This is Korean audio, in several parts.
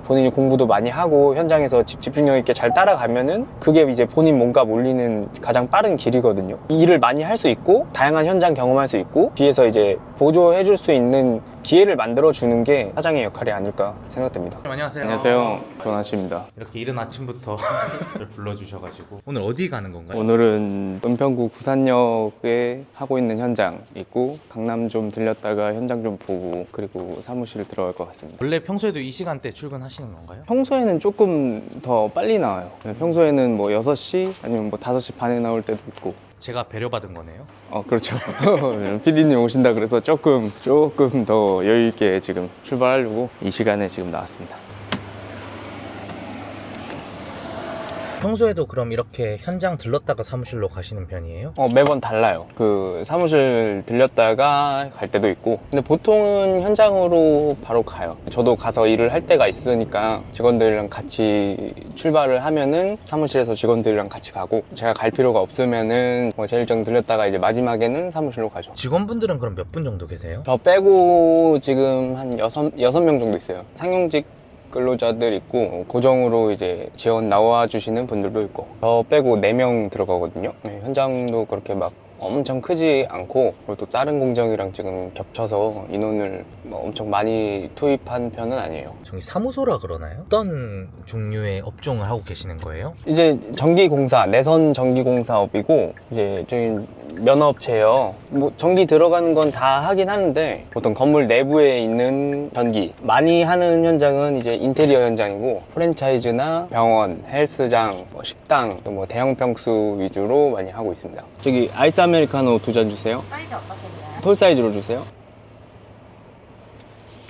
본인이 공부도 많이 하고 현장에서 집중력 있게 잘 따라가면은 그게 이제 본인 몸값 올리는 가장 빠른 길이거든요. 일을 많이 할 수 있고 다양한 현장 경험할 수 있고 뒤에서 이제 보조해 줄 수 있는 기회를 만들어 주는 게 사장의 역할이 아닐까 생각됩니다. 안녕하세요. 안녕하세요. 좋은 아침입니다. 이렇게 이른 아침부터 불러주셔가지고 오늘 어디 가는 건가요? 오늘은 은평구 구산역에 하고 있는 현장 있고 강남 좀 들렸다가 현장 좀 보고 그리고 사무실 들어갈 것 같습니다. 원래 평소에도 이 시간대 출근하시는 건가요? 평소에는 조금 더 빨리 나와요. 평소에는 뭐 6시 아니면 뭐 5시 반에 나올 때도 있고. 제가 배려받은 거네요. 그렇죠. PD님 오신다 그래서 조금 더 여유 있게 지금 출발하려고 이 시간에 지금 나왔습니다. 평소에도 그럼 이렇게 현장 들렀다가 사무실로 가시는 편이에요? 매번 달라요. 그 사무실 들렸다가 갈 때도 있고 근데 보통은 현장으로 바로 가요. 저도 가서 일을 할 때가 있으니까 직원들이랑 같이 출발을 하면은 사무실에서 직원들이랑 같이 가고 제가 갈 필요가 없으면은 제일 정 들렸다가 이제 마지막에는 사무실로 가죠. 직원분들은 그럼 몇 분 정도 계세요? 저 빼고 지금 한 6명 정도 있어요. 상용직 근로자들 있고 고정으로 이제 지원 나와 주시는 분들도 있고 저 빼고 4명 들어가거든요. 현장도 그렇게 막 엄청 크지 않고 그리고 또 다른 공정이랑 지금 겹쳐서 인원을 뭐 엄청 많이 투입한 편은 아니에요. 저기 사무소라 그러나요? 어떤 종류의 업종을 하고 계시는 거예요? 이제 전기공사, 내선 전기공사업이고 이제 저희 면허업체예요. 뭐 전기 들어가는 건 다 하긴 하는데 보통 건물 내부에 있는 전기 많이 하는 현장은 이제 인테리어 현장이고 프랜차이즈나 병원, 헬스장, 뭐 식당, 뭐 대형 평수 위주로 많이 하고 있습니다. 저기 아이스 아메리카노 2잔 주세요. 사이즈 어떠세요? 톨 사이즈로 주세요.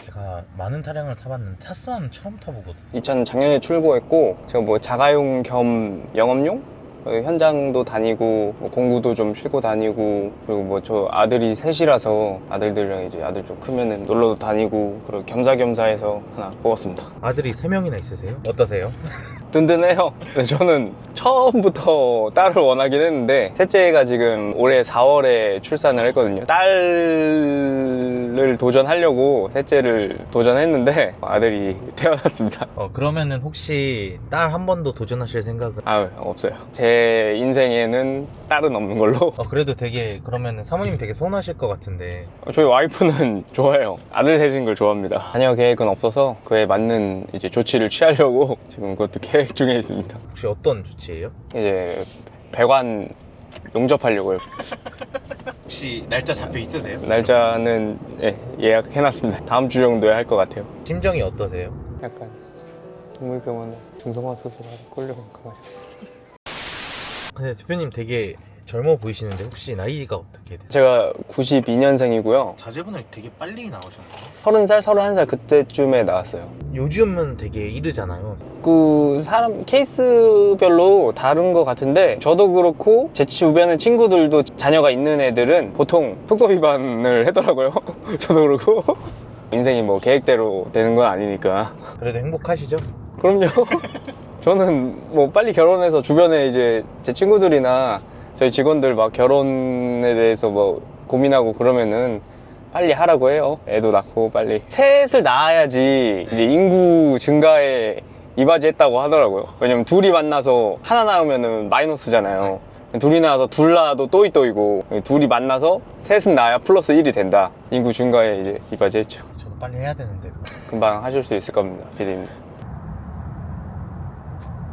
제가 많은 차량을 타봤는데 테슬라는 처음 타보거든요. 이 차는 작년에 출고했고 제가 뭐 자가용 겸 영업용? 현장도 다니고 뭐 공구도 좀 싣고 다니고 그리고 뭐 저 아들이 셋이라서 아들들이랑 이제 아들 좀 크면은 놀러도 다니고 그리고 겸사겸사해서 하나 뽑았습니다. 아들이 3명이나 있으세요? 어떠세요? 든든해요. 근데 저는 처음부터 딸을 원하긴 했는데 셋째가 지금 올해 4월에 출산을 했거든요. 딸을 도전하려고 셋째를 도전했는데 아들이 태어났습니다. 그러면은 혹시 딸 한 번도 도전하실 생각은? 없어요. 제 인생에는 딸은 없는 걸로. 그래도 되게 그러면은 사모님이 되게 서운하실 것 같은데. 저희 와이프는 좋아해요. 아들 셋인 걸 좋아합니다. 자녀 계획은 없어서 그에 맞는 이제 조치를 취하려고 지금 그것도 계획 중에 있습니다. 혹시 어떤 조치예요? 이제 배관 용접하려고요. 혹시 날짜 잡혀 있으세요? 날짜는 예약해놨습니다. 다음 주 정도에 할 것 같아요. 심정이 어떠세요? 약간 동물병원에 중성화 수술하러 끌려간 강아지. 근데 대표님 되게 젊어 보이시는데 혹시 나이가 어떻게 되세요? 제가 92년생이고요. 자제분을 되게 빨리 나오셨나요? 30살, 31살 그때쯤에 나왔어요. 요즘은 되게 이르잖아요. 그 사람 케이스별로 다른 것 같은데 저도 그렇고 제 주변의 친구들도 자녀가 있는 애들은 보통 속도 위반을 하더라고요. 저도 그렇고 인생이 뭐 계획대로 되는 건 아니니까. 그래도 행복하시죠? 그럼요. 저는 뭐 빨리 결혼해서 주변에 이제 제 친구들이나 저희 직원들 막 결혼에 대해서 뭐 고민하고 그러면은 빨리 하라고 해요. 애도 낳고 빨리 셋을 낳아야지 이제 인구 증가에 이바지했다고 하더라고요. 왜냐면 둘이 만나서 하나 낳으면은 마이너스잖아요. 둘이 낳아서 둘 낳아도 또이또이고 둘이 만나서 셋은 낳아야 플러스 1이 된다. 인구 증가에 이제 이바지했죠. 저도 빨리 해야 되는데. 금방 하실 수 있을 겁니다, PD님.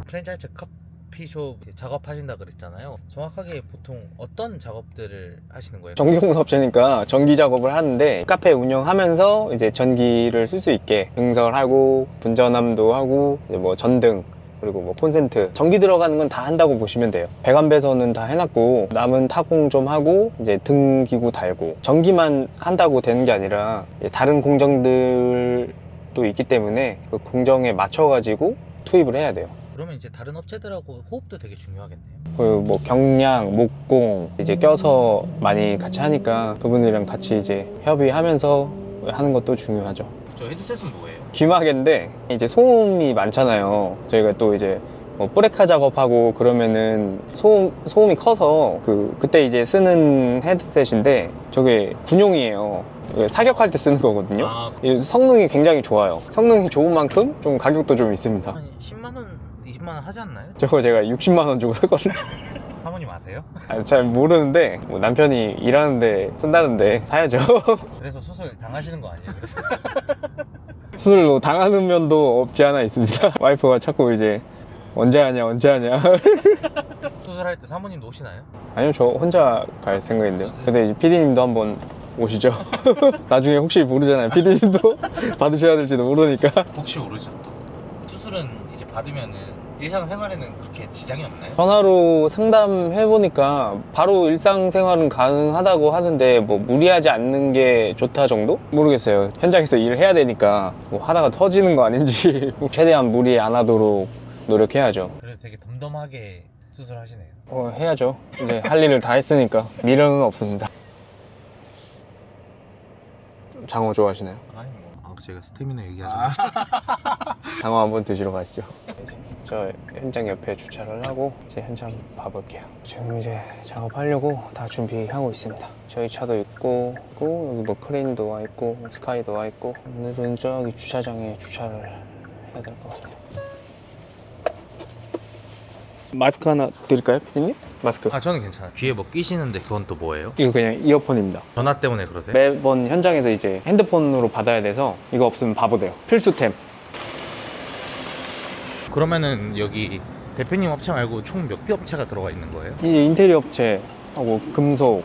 프랜차이즈 커피숍 작업하신다 그랬잖아요. 정확하게 보통 어떤 작업들을 하시는 거예요? 전기공사업체니까 전기 작업을 하는데 카페 운영하면서 이제 전기를 쓸 수 있게 증설하고 분전함도 하고 이제 뭐 전등 그리고 뭐 콘센트 전기 들어가는 건 다 한다고 보시면 돼요. 배관 배선은 다 해놨고 남은 타공 좀 하고 이제 등 기구 달고 전기만 한다고 되는 게 아니라 다른 공정들도 있기 때문에 그 공정에 맞춰 가지고 투입을 해야 돼요. 그러면 이제 다른 업체들하고 호흡도 되게 중요하겠네요. 그 뭐 경량, 목공 이제 껴서 많이 같이 하니까 그분들이랑 같이 이제 협의하면서 하는 것도 중요하죠. 저 헤드셋은 뭐예요? 귀마개인데 이제 소음이 많잖아요. 저희가 또 이제 뭐 브레카 작업하고 그러면은 소음이 커서 그때 이제 쓰는 헤드셋인데 저게 군용이에요. 사격할 때 쓰는 거거든요. 성능이 굉장히 좋아요. 성능이 좋은 만큼 좀 가격도 좀 있습니다. 한 10만원, 20만원 하지 않나요? 저거 제가 60만 원 주고 샀거든요. 사모님 아세요? 잘 모르는데 뭐 남편이 일하는데 쓴다는데 사야죠. 그래서 수술 당하시는 거 아니에요? 그래서 수술로 당하는 면도 없지 않아 있습니다. 와이프가 자꾸 이제 언제 하냐 수술할 때 사모님도 오시나요? 아니요, 저 혼자 갈 생각인데요. 근데 이제 PD님도 한번 오시죠. 나중에 혹시 모르잖아요. PD님도 받으셔야 될지도 모르니까. 혹시 모르죠 또. 수술은 이제 받으면은 일상생활에는 그렇게 지장이 없나요? 전화로 상담해보니까 바로 일상생활은 가능하다고 하는데 뭐 무리하지 않는 게 좋다 정도? 모르겠어요. 현장에서 일을 해야 되니까 뭐 하다가 터지는 거 아닌지 최대한 무리 안 하도록 노력해야죠. 그래도 되게 덤덤하게 수술하시네요. 해야죠. 이제 할 일을 다 했으니까 미련은 없습니다. 장어 좋아하시나요? 아니 뭐 제가 스태미나 얘기하자마자 장어 한번 드시러 가시죠. 이제 저 현장 옆에 주차를 하고 이제 현장 봐볼게요. 지금 이제 작업하려고 다 준비하고 있습니다. 저희 차도 있고 여기 뭐 크레인도 와 있고 스카이도 와 있고 오늘은 저기 주차장에 주차를 해야 될 것 같아요. 마스크 하나 드릴까요, 피디님? 마스크. 저는 괜찮아요. 귀에 뭐 끼시는데 그건 또 뭐예요? 이거 그냥 이어폰입니다. 전화 때문에 그러세요? 매번 현장에서 이제 핸드폰으로 받아야 돼서 이거 없으면 바보 돼요. 필수템. 그러면은 여기 대표님 업체 말고 총 몇 개 업체가 들어가 있는 거예요? 이제 인테리어 업체하고 금속,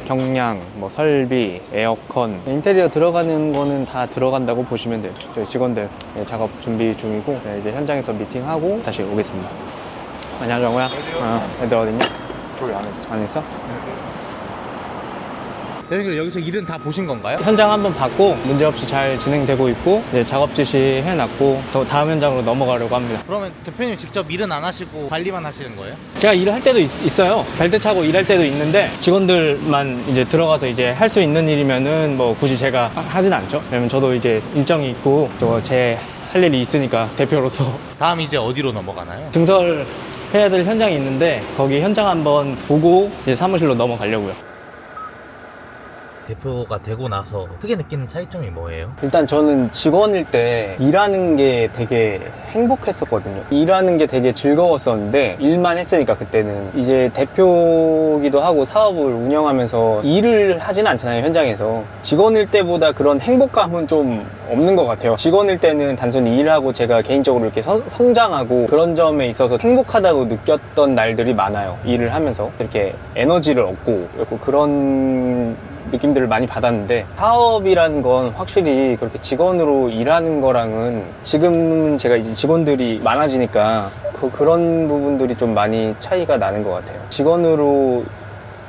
경량, 뭐 설비, 에어컨 인테리어 들어가는 거는 다 들어간다고 보시면 돼요. 저희 직원들 작업 준비 중이고 이제 현장에서 미팅하고 다시 오겠습니다. 안녕 정우야. 애들 어딨냐? 저기 안에 있어. 안 있어? 대표님 여기서 일은 다 보신 건가요? 현장 한번 봤고 문제없이 잘 진행되고 있고 이제 작업 지시 해놨고 더 다음 현장으로 넘어가려고 합니다. 그러면 대표님 직접 일은 안 하시고 관리만 하시는 거예요? 제가 일을 할 때도 있어요. 벨트 차고 일할 때도 있는데 직원들만 이제 들어가서 이제 할 수 있는 일이면은 뭐 굳이 제가 하진 않죠. 왜냐면 저도 이제 일정이 있고 또 제 할 일이 있으니까 대표로서 다음 이제 어디로 넘어가나요? 증설 해야 될 현장이 있는데 거기 현장 한번 보고 이제 사무실로 넘어가려고요. 대표가 되고 나서 크게 느끼는 차이점이 뭐예요? 일단 저는 직원일 때 일하는 게 되게 행복했었거든요. 일하는 게 되게 즐거웠었는데 일만 했으니까 그때는 이제 대표기도 하고 사업을 운영하면서 일을 하진 않잖아요, 현장에서. 직원일 때보다 그런 행복감은 좀 없는 것 같아요. 직원일 때는 단순히 일하고 제가 개인적으로 이렇게 성장하고 그런 점에 있어서 행복하다고 느꼈던 날들이 많아요. 일을 하면서 이렇게 에너지를 얻고 그런 느낌들을 많이 받았는데 사업이라는 건 확실히 그렇게 직원으로 일하는 거랑은 지금은 제가 이제 직원들이 많아지니까 그런 부분들이 좀 많이 차이가 나는 것 같아요. 직원으로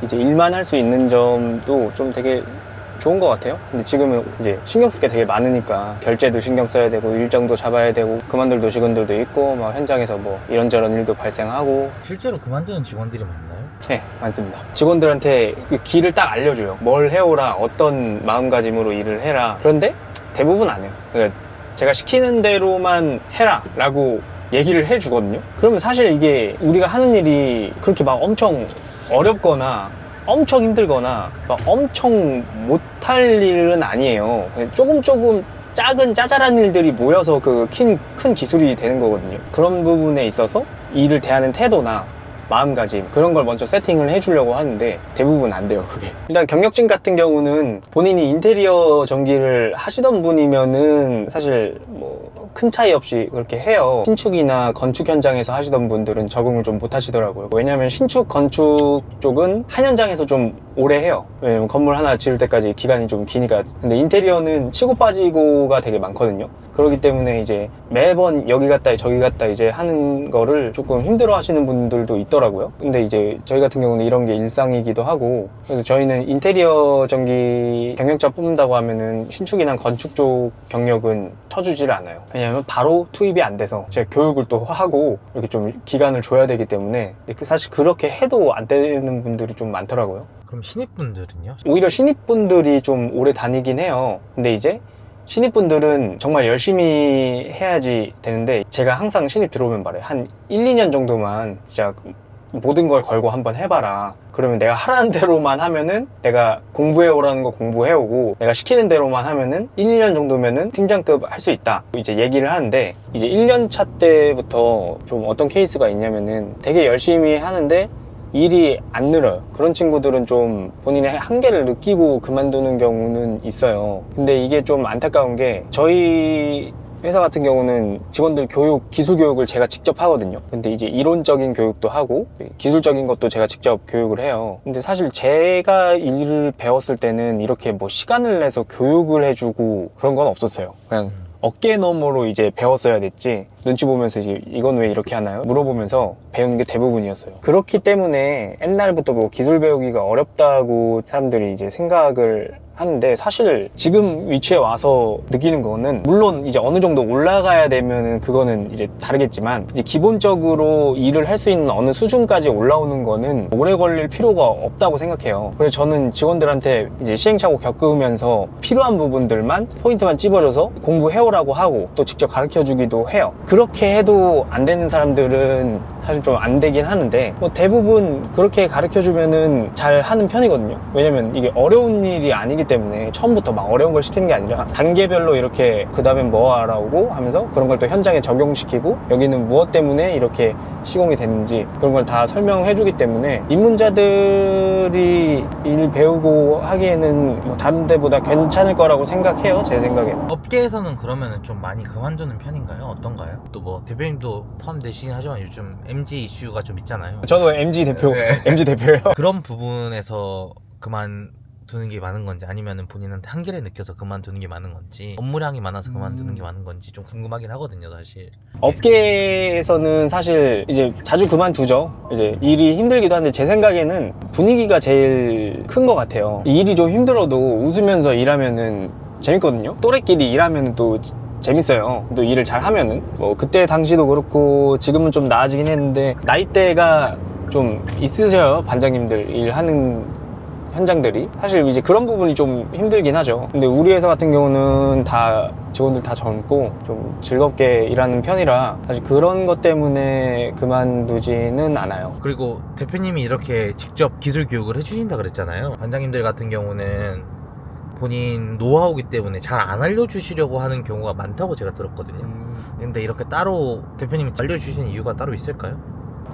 이제 일만 할 수 있는 점도 좀 되게 좋은 것 같아요. 근데 지금은 이제 신경 쓸 게 되게 많으니까 결제도 신경 써야 되고 일정도 잡아야 되고 그만둘 직원들도 있고 막 현장에서 뭐 이런저런 일도 발생하고. 실제로 그만두는 직원들이 많나요? 네, 많습니다. 직원들한테 그 길을 딱 알려줘요. 뭘 해오라, 어떤 마음가짐으로 일을 해라. 그런데 대부분 안 해요. 그러니까 제가 시키는 대로만 해라 라고 얘기를 해주거든요. 그러면 사실 이게 우리가 하는 일이 그렇게 막 엄청 어렵거나 엄청 힘들거나 막 엄청 못할 일은 아니에요. 조금 작은 짜잘한 일들이 모여서 그 큰 기술이 되는 거거든요. 그런 부분에 있어서 일을 대하는 태도나 마음가짐 그런 걸 먼저 세팅을 해주려고 하는데 대부분 안 돼요, 그게. 일단 경력진 같은 경우는 본인이 인테리어 전기를 하시던 분이면은 사실 뭐 큰 차이 없이 그렇게 해요. 신축이나 건축 현장에서 하시던 분들은 적응을 좀 못 하시더라고요. 왜냐면 신축, 건축 쪽은 한 현장에서 좀 오래 해요. 왜냐면 건물 하나 지을 때까지 기간이 좀 기니까. 근데 인테리어는 치고 빠지고가 되게 많거든요. 그렇기 때문에 이제 매번 여기 갔다 저기 갔다 이제 하는 거를 조금 힘들어 하시는 분들도 있더라고요. 근데 이제 저희 같은 경우는 이런 게 일상이기도 하고, 그래서 저희는 인테리어 전기 경력자 뽑는다고 하면은 신축이나 건축 쪽 경력은 쳐주지를 않아요. 왜냐면 바로 투입이 안 돼서 제가 교육을 또 하고 이렇게 좀 기간을 줘야 되기 때문에 사실 그렇게 해도 안 되는 분들이 좀 많더라고요. 그럼 신입분들은요? 오히려 신입분들이 좀 오래 다니긴 해요. 근데 이제 신입분들은 정말 열심히 해야지 되는데 제가 항상 신입 들어오면 말해요. 한 1, 2년 정도만 진짜 모든 걸 걸고 한번 해봐라. 그러면 내가 하라는 대로만 하면은 내가 공부해오라는 거 공부해오고 내가 시키는 대로만 하면은 1, 2년 정도면은 팀장급 할 수 있다. 이제 얘기를 하는데 이제 1년 차 때부터 좀 어떤 케이스가 있냐면은 되게 열심히 하는데 일이 안 늘어요. 그런 친구들은 좀 본인의 한계를 느끼고 그만두는 경우는 있어요. 근데 이게 좀 안타까운 게 저희 회사 같은 경우는 직원들 교육, 기술 교육을 제가 직접 하거든요. 근데 이제 이론적인 교육도 하고 기술적인 것도 제가 직접 교육을 해요. 근데 사실 제가 일을 배웠을 때는 이렇게 뭐 시간을 내서 교육을 해주고 그런 건 없었어요. 그냥 어깨 너머로 이제 배웠어야 됐지 눈치 보면서 이제 이건 왜 이렇게 하나요? 물어보면서 배우는 게 대부분이었어요. 그렇기 때문에 옛날부터 뭐 기술 배우기가 어렵다고 사람들이 이제 생각을 하는데 사실 지금 위치에 와서 느끼는 거는 물론 이제 어느 정도 올라가야 되면은 그거는 이제 다르겠지만 이제 기본적으로 일을 할 수 있는 어느 수준까지 올라오는 거는 오래 걸릴 필요가 없다고 생각해요. 그래서 저는 직원들한테 이제 시행착오 겪으면서 필요한 부분들만 포인트만 찝어줘서 공부해오라고 하고 또 직접 가르쳐 주기도 해요. 그렇게 해도 안 되는 사람들은 사실 좀 안 되긴 하는데 뭐 대부분 그렇게 가르쳐 주면은 잘 하는 편이거든요. 왜냐면 이게 어려운 일이 아니기 때문에 처음부터 막 어려운 걸 시키는 게 아니라 단계별로 이렇게 그 다음에 뭐 하라고 하면서 그런 걸 또 현장에 적용시키고 여기는 무엇 때문에 이렇게 시공이 됐는지 그런 걸 다 설명해 주기 때문에 입문자들이 일 배우고 하기에는 뭐 다른 데보다 괜찮을 거라고 생각해요. 제 생각에는. 업계에서는 그러면은 좀 많이 그만두는 편인가요? 어떤가요? 또 뭐 대표님도 포함되시긴 하지만 요즘 MG 이슈가 좀 있잖아요. 저도 MG 대표, 네. MG 대표예요. 그런 부분에서 그만두는 게 많은 건지 아니면은 본인한테 한계를 느껴서 그만두는 게 많은 건지 업무량이 많아서 그만두는 게 많은 건지 좀 궁금하긴 하거든요, 사실. 업계에서는 사실 이제 자주 그만두죠. 이제 일이 힘들기도 한데 제 생각에는 분위기가 제일 큰 것 같아요. 일이 좀 힘들어도 웃으면서 일하면은 재밌거든요. 또래끼리 일하면 또 재밌어요. 또 일을 잘 하면은 뭐 그때 당시도 그렇고 지금은 좀 나아지긴 했는데 나이대가 좀 있으셔요. 반장님들 일하는 현장들이 사실 이제 그런 부분이 좀 힘들긴 하죠. 근데 우리 회사 같은 경우는 다 직원들 다 젊고 좀 즐겁게 일하는 편이라 사실 그런 것 때문에 그만두지는 않아요. 그리고 대표님이 이렇게 직접 기술 교육을 해주신다 그랬잖아요. 반장님들 같은 경우는 본인 노하우기 때문에 잘 안 알려주시려고 하는 경우가 많다고 제가 들었거든요. 근데 이렇게 따로 대표님이 알려주시는 이유가 따로 있을까요?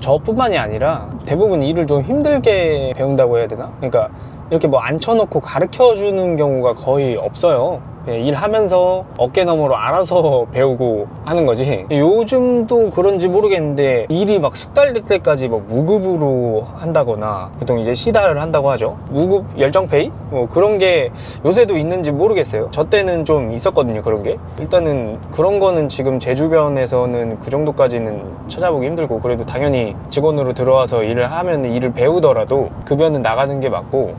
저뿐만이 아니라 대부분 일을 좀 힘들게 배운다고 해야 되나? 그러니까 이렇게 뭐 앉혀놓고 가르쳐 주는 경우가 거의 없어요. 그냥 일하면서 어깨 너머로 알아서 배우고 하는 거지. 요즘도 그런지 모르겠는데 일이 막 숙달될 때까지 뭐 무급으로 한다거나 보통 이제 시달을 한다고 하죠. 무급 열정페이? 뭐 그런 게 요새도 있는지 모르겠어요. 저 때는 좀 있었거든요, 그런 게. 일단은 그런 거는 지금 제 주변에서는 그 정도까지는 찾아보기 힘들고 그래도 당연히 직원으로 들어와서 일을 하면 일을 배우더라도 급여는 나가는 게 맞고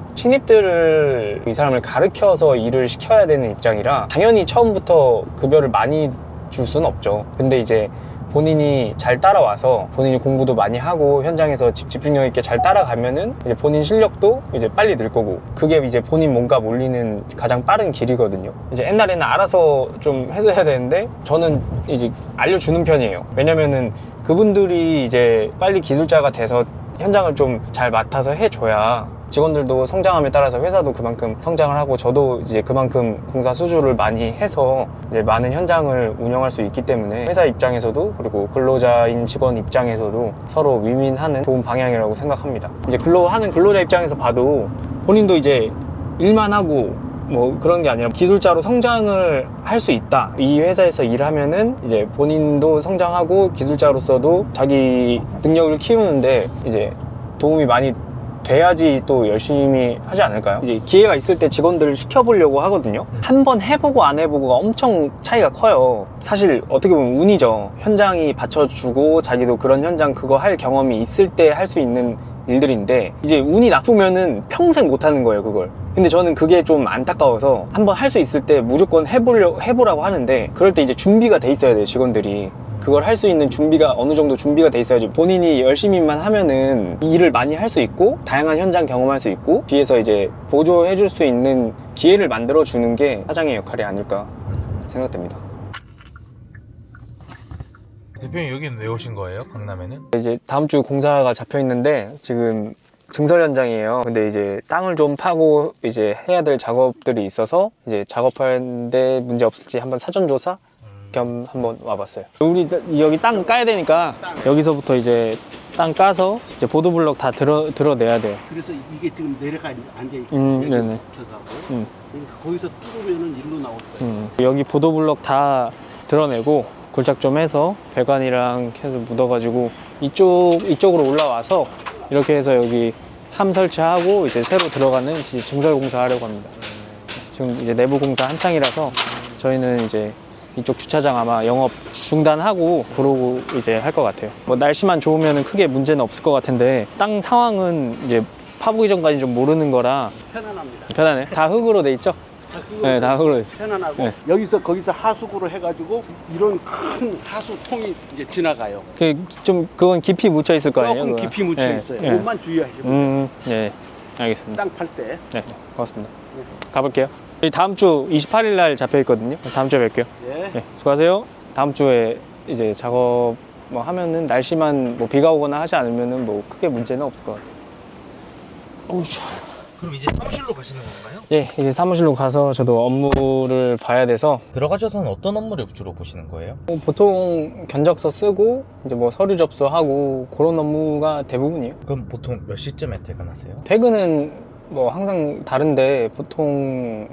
신입들을 이 사람을 가르쳐서 일을 시켜야 되는 입장이라 당연히 처음부터 급여를 많이 줄 수는 없죠. 근데 이제 본인이 잘 따라와서 본인이 공부도 많이 하고 현장에서 집중력 있게 잘 따라가면은 이제 본인 실력도 이제 빨리 늘 거고 그게 이제 본인 몸값 올리는 가장 빠른 길이거든요. 이제 옛날에는 알아서 좀 해야 되는데 저는 이제 알려주는 편이에요. 왜냐면은 그분들이 이제 빨리 기술자가 돼서 현장을 좀 잘 맡아서 해줘야 직원들도 성장함에 따라서 회사도 그만큼 성장을 하고 저도 이제 그만큼 공사 수주를 많이 해서 이제 많은 현장을 운영할 수 있기 때문에 회사 입장에서도 그리고 근로자인 직원 입장에서도 서로 윈윈하는 좋은 방향이라고 생각합니다. 이제 근로하는 근로자 입장에서 봐도 본인도 이제 일만 하고 뭐 그런 게 아니라 기술자로 성장을 할 수 있다. 이 회사에서 일하면은 이제 본인도 성장하고 기술자로서도 자기 능력을 키우는데 이제 도움이 많이 돼야지 또 열심히 하지 않을까요? 이제 기회가 있을 때 직원들을 시켜보려고 하거든요. 한번 해보고 안 해보고가 엄청 차이가 커요. 사실 어떻게 보면 운이죠. 현장이 받쳐주고 자기도 그런 현장 그거 할 경험이 있을 때 할 수 있는 일들인데 이제 운이 나쁘면은 평생 못 하는 거예요, 그걸. 근데 저는 그게 좀 안타까워서 한번 할 수 있을 때 무조건 해보라고 하는데 그럴 때 이제 준비가 돼 있어야 돼요, 직원들이. 그걸 할 수 있는 준비가 어느 정도 준비가 돼 있어야지 본인이 열심히만 하면은 일을 많이 할 수 있고 다양한 현장 경험할 수 있고 뒤에서 이제 보조해 줄 수 있는 기회를 만들어 주는 게 사장의 역할이 아닐까. 생각됩니다. 대표님 여기는 왜 오신 거예요? 강남에는? 이제 다음 주 공사가 잡혀 있는데 지금 증설 현장이에요. 근데 이제 땅을 좀 파고 이제 해야 될 작업들이 있어서 이제 작업하는데 문제 없을지 한번 사전 조사 겸 한번 와봤어요. 우리 여기 땅 까야 되니까 여기서부터 이제 땅 까서 이제 보도블럭 다 드러내야 돼요. 그래서 이게 지금 내려가 앉아있죠. 네네. 붙여서 음. 그러니까 거기서 뚫으면은 일로 나올 거예요. 여기 보도블럭 다 드러내고 굴착 좀 해서 배관이랑 해서 묻어가지고 이쪽으로 올라와서 이렇게 해서 여기 함 설치하고 이제 새로 들어가는 이제 증설 공사 하려고 합니다. 지금 이제 내부 공사 한창이라서 저희는 이제 이쪽 주차장 아마 영업 중단하고 그러고 이제 할 것 같아요. 뭐 날씨만 좋으면 크게 문제는 없을 것 같은데 땅 상황은 이제 파보기 전까지 좀 모르는 거라 편안합니다. 편하네. 다 흙으로 돼 있죠? 다 그거 네, 다 흙으로 돼 있어요. 편안하고 네. 여기서 거기서 하수구로 해가지고 이런 큰 하수통이 이제 지나가요. 그건 깊이 묻혀 있을 거 아니에요? 조금 그거는? 깊이 묻혀 예, 있어요. 예. 그것만 주의하시고 네, 알겠습니다. 땅 팔 때. 네, 고맙습니다. 가볼게요. 다음 주 28일 날 잡혀 있거든요. 다음 주에 뵐게요. 예. 네, 수고하세요. 다음 주에 이제 작업 뭐 하면은 날씨만 뭐 비가 오거나 하지 않으면은 뭐 크게 문제는 없을 것 같아요. 어우, 그럼 이제 사무실로 가시는 건가요? 예, 이제 사무실로 가서 저도 업무를 봐야 돼서 들어가셔서는 어떤 업무를 주로 보시는 거예요? 보통 견적서 쓰고 이제 뭐 서류 접수하고 그런 업무가 대부분이에요. 그럼 보통 몇 시쯤에 퇴근하세요? 퇴근은 뭐 항상 다른데 보통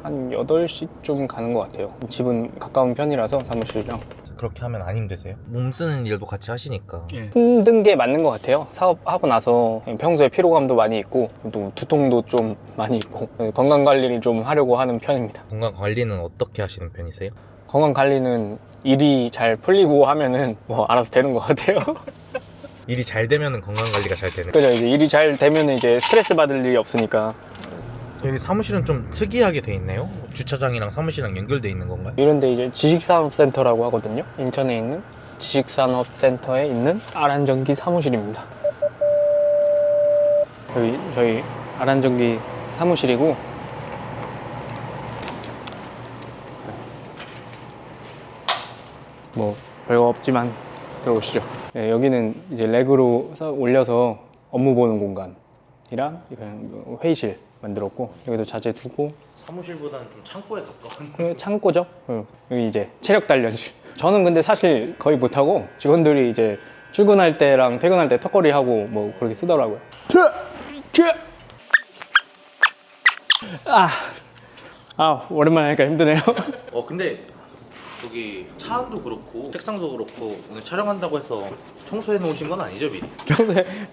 한 8시쯤 가는 것 같아요. 집은 가까운 편이라서 사무실이랑. 그렇게 하면 안 힘드세요? 몸 쓰는 일도 같이 하시니까. 힘든 게 맞는 것 같아요. 사업하고 나서 평소에 피로감도 많이 있고 또 두통도 좀 많이 있고 건강관리를 좀 하려고 하는 편입니다. 건강 관리는 어떻게 하시는 편이세요? 건강관리는 일이 잘 풀리고 하면은 뭐 알아서 되는 것 같아요. 일이 잘 되면 건강 관리가 잘 되는. 그죠. 이제 일이 잘 되면 이제 스트레스 받을 일이 없으니까. 여기 사무실은 좀 특이하게 돼 있네요. 주차장이랑 사무실이랑 연결돼 있는 건가요? 이런데 이제 지식산업센터라고 하거든요. 인천에 있는 지식산업센터에 있는 아란전기 사무실입니다. 여기 저희 아란전기 사무실이고 뭐 별거 없지만 들어오시죠. 네, 여기는 이제 렉으로 올려서 업무 보는 공간이랑 그냥 회의실 만들었고 여기도 자재 두고 사무실보다는 좀 창고에 가까운. 여기 창고죠. 여기 이제 체력 단련실. 저는 근데 사실 거의 못하고 직원들이 이제 출근할 때랑 퇴근할 때 턱걸이 하고 뭐 그렇게 쓰더라고요. 오랜만에 하니까 힘드네요. 근데 여기 차 안도 그렇고 책상도 그렇고 오늘 촬영한다고 해서 청소해 놓으신 건 아니죠 미리?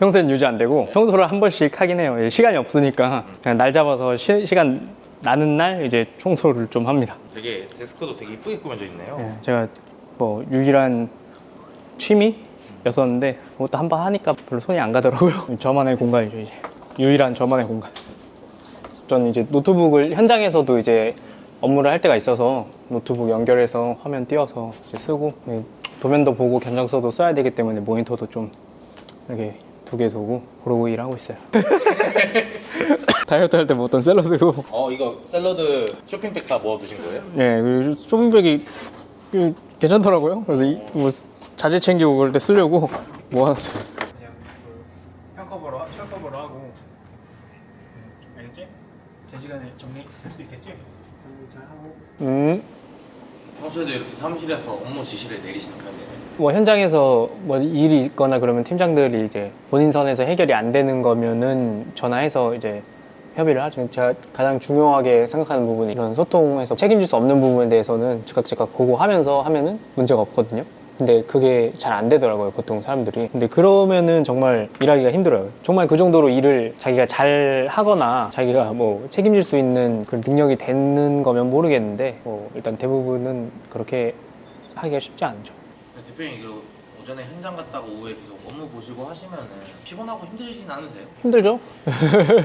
평소엔 유지 안 되고 청소를 한 번씩 하긴 해요. 시간이 없으니까 그냥 날 잡아서 시간 나는 날 이제 청소를 좀 합니다. 되게 데스크도 되게 이쁘게 꾸며져 있네요. 제가 뭐 유일한 취미였었는데 그것도 한 번 하니까 별로 손이 안 가더라고요. 저만의 공간이죠 이제. 유일한 저만의 공간. 전 이제 노트북을 현장에서도 이제 업무를 할 때가 있어서 노트북 연결해서 화면 띄워서 이제 쓰고 도면도 보고 견적서도 써야 되기 때문에 모니터도 좀 이렇게 2개 두고 그러고 일하고 있어요. 다이어트 할 때 먹던 샐러드고 이거 샐러드 쇼핑백 다 모아두신 거예요? 네, 그 쇼핑백이 괜찮더라고요. 그래서 뭐 자재 챙기고 그럴 때 쓰려고 모아놨어요. 그냥 그 철커버로 하고 알겠지? 제 시간에 정리할 수 있겠지? 평소에도 이렇게 사무실에서 업무 지시를 내리시는 편이세요? 뭐 현장에서 뭐 일이 있거나 그러면 팀장들이 이제 본인 선에서 해결이 안 되는 거면은 전화해서 이제 협의를 하죠. 제가 가장 중요하게 생각하는 부분이 이런 소통해서 책임질 수 없는 부분에 대해서는 즉각 보고하면서 하면은 문제가 없거든요. 근데 그게 잘 안 되더라고요, 보통 사람들이. 근데 그러면은 정말 일하기가 힘들어요. 정말 그 정도로 일을 자기가 잘 하거나 자기가 뭐 책임질 수 있는 그런 능력이 되는 거면 모르겠는데 뭐 일단 대부분은 그렇게 하기가 쉽지 않죠. 대표님 이거 오전에 현장 갔다가 오후에 계속 업무 보시고 하시면은 피곤하고 힘들진 않으세요? 힘들죠?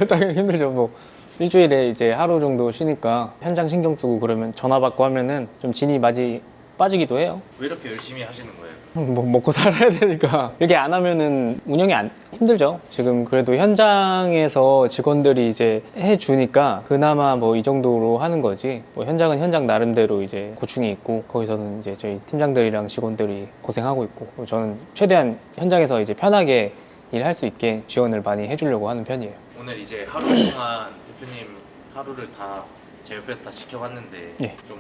당연히 힘들죠. 뭐 일주일에 이제 하루 정도 쉬니까 현장 신경 쓰고 그러면 전화 받고 하면은 좀 진이 맞이 빠지기도 해요. 왜 이렇게 열심히 하시는 거예요? 뭐 먹고 살아야 되니까 이렇게 안 하면은 운영이 힘들죠. 지금 그래도 현장에서 직원들이 이제 해주니까 그나마 뭐 이 정도로 하는 거지. 뭐 현장은 현장 나름대로 이제 고충이 있고 거기서는 이제 저희 팀장들이랑 직원들이 고생하고 있고 저는 최대한 현장에서 이제 편하게 일할 수 있게 지원을 많이 해주려고 하는 편이에요. 오늘 이제 하루 동안 대표님 하루를 다 제 옆에서 다 지켜봤는데 예. 좀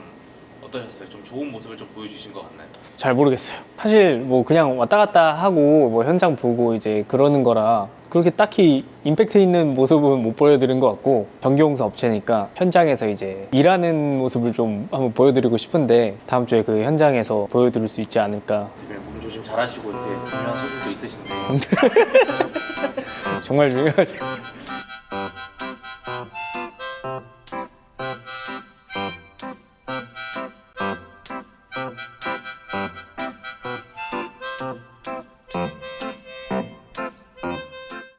어떠셨어요? 좀 좋은 모습을 좀 보여주신 것 같나요? 잘 모르겠어요. 사실 뭐 그냥 왔다 갔다 하고 뭐 현장 보고 이제 그러는 거라 그렇게 딱히 임팩트 있는 모습은 못 보여드린 것 같고 전기공사 업체니까 현장에서 이제 일하는 모습을 좀 한번 보여드리고 싶은데 다음 주에 그 현장에서 보여드릴 수 있지 않을까. 대표님 몸 조심 잘하시고 이렇게 중요한 수술도 있으신데 정말 중요하죠.